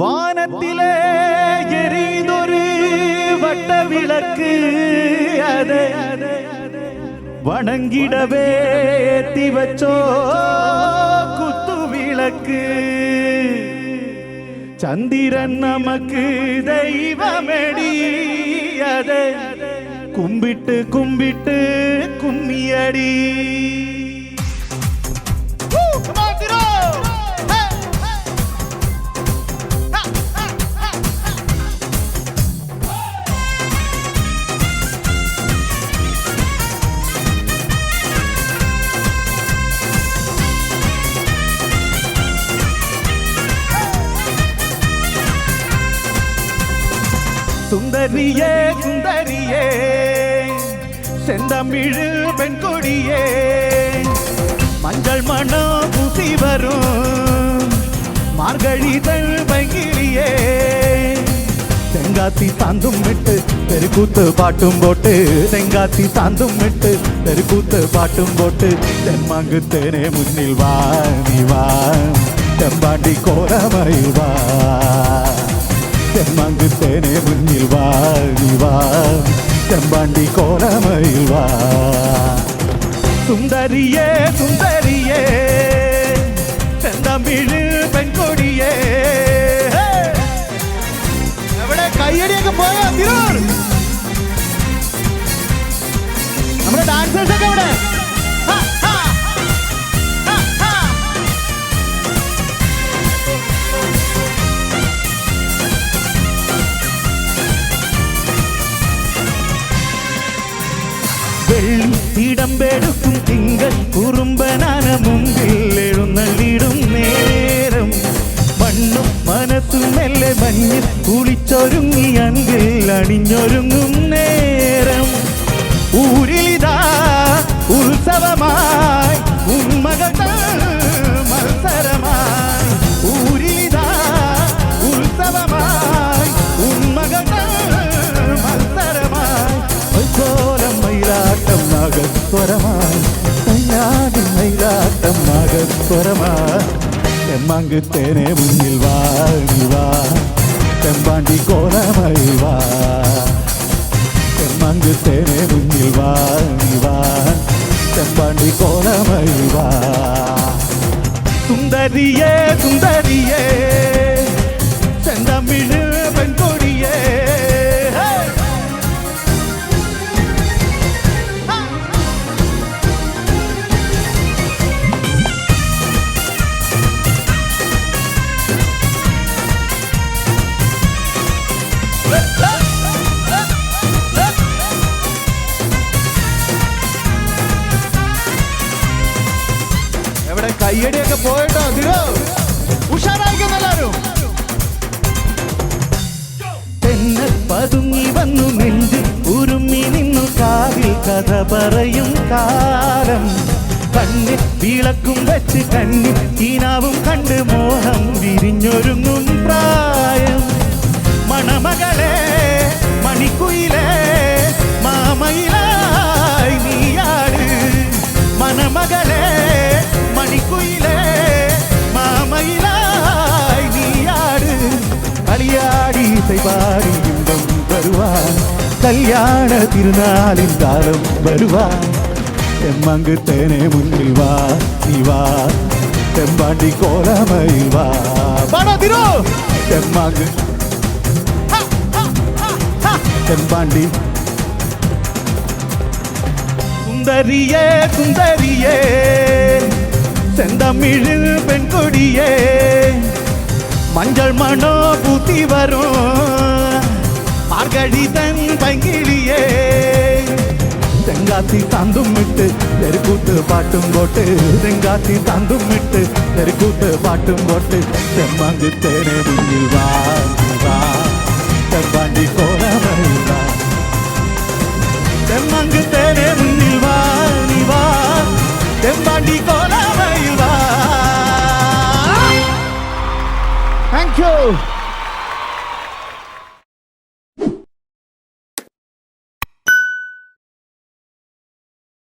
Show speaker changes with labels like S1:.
S1: வானத்திலே எரிதொரு வட்ட விளக்கு அதை வணங்கிடவே ஏத்தி வச்சோ குத்து விளக்கு. சந்திரன் நமக்கு தெய்வமெடி அதை கும்பிட்டு கும்பிட்டு கும்மியடி. சுந்தரியே சுந்தரியே செந்தமிழ் பெண் கொடியே மஞ்சள் மனம் பூசி வரும் மார்கழி தள் பங்கிலியே. தெங்காத்தி சாந்தும் விட்டு தெருக்கூத்து பாட்டும் போட்டு தெங்காத்தி சாந்தும் விட்டு தெருக்கூத்து பாட்டும் போட்டு தெம்மாங்கு தேனே முன்னில் வா நீ வா தெம்பாண்டி கோலமயில் வா. தெம்மாங்கு தேனே முன்னில் வா நீ வா தெம்பாண்டி கோலமயில் வா. சுந்தரியே சுந்தரியே செந்தமிழ் பெண் கொடியே എവിടെ കൈയടിയൊക്കെ പോയോ തിരൂർ? നമ്മുടെ ഡാൻസേഴ്സ് ഒക്കെ എവിടെ? വെള്ളിടമ്പെടുക്കും തിങ്കൾ കുറുമ്പനാന മുമ്പിൽ എഴുന്നള്ളിടും നേരം മണ്ണും മനസ്സും മെല്ലെ മഞ്ഞിൽ കുളിച്ചൊരുങ്ങി അൻപിൽ അണിഞ്ഞൊരുങ്ങും നേരം ഊരിലിതാ ഉത്സവമായി ഉന്മകത മത്സരമായി. ഊരിലിതാ ഉത്സവമായി ഉന്മകത മത്സരമായി. മയിലാട്ടം മകസ്വരമായി കയ്യാടി മയിലാട്ടം മകസ്വരമായി. തെമ്മാങ്ക് തേനെ മുന്നിൽ വാ നീ വാ തെമ്പാണ്ടി കോലമയിൽ വാ. തെമ്മാങ്ക് തേനെ മുന്നിൽ വാ നീ വാ തെമ്പാണ്ടി കോലമയിൽ വാ. സുന്ദരിയേ സുന്ദരിയേ செந்தமிழ் பெண் கொடியே എവിടെ കയ്യടിയൊക്കെ പോയിട്ടോ തിരോ? ഉഷാറായിരിക്കും എല്ലാരും. തെന്നൽ പതുങ്ങി വന്നു നെഞ്ച് ഉരുമ്മി നിന്നു കാവിൽ കഥ പറയും കാലം. കണ്ണിൽ വിളക്കും വെച്ച് കണ്ണിൽ ഈനാവും കണ്ട് മോഹം വിരിഞ്ഞൊരുങ്ങും പ്രായം. മണമകളെ മണിക്കുയിലേ മാമയിലായി നീയാട്. മണമകളെ മണിക്കുയിലേ മാമയിലായി നീയാട്. കളിയാടി ഇசைபாடி இன்பம் வருவான் கல்யாண திருநாளின் காலம் வருவான். தெம்மாங்கு தேனே முன்னில் வா நீ வா தெம்பாண்டி கோலமயில் வா. தெம்மாங்கு தெம்பாண்டி. சுந்தரியே சுந்தரியே செந்தமிழ் பெண் கொடியே மஞ்சள் மனோ பூத்தி வரும் மார்கழி தன் பங்கிலியே. தெங்காத்தி சாந்தும் விட்டு தெருக்கூத்து பாட்டும் போட்டு தெங்காத்தி சாந்தும் விட்டு தெருக்கூத்து பாட்டும் போட்டு தெம்மாங்கு தேனே முன்னில் வா வா தெம்பாண்டி கோலமயில் வா. தெம்மாங்கு தேனே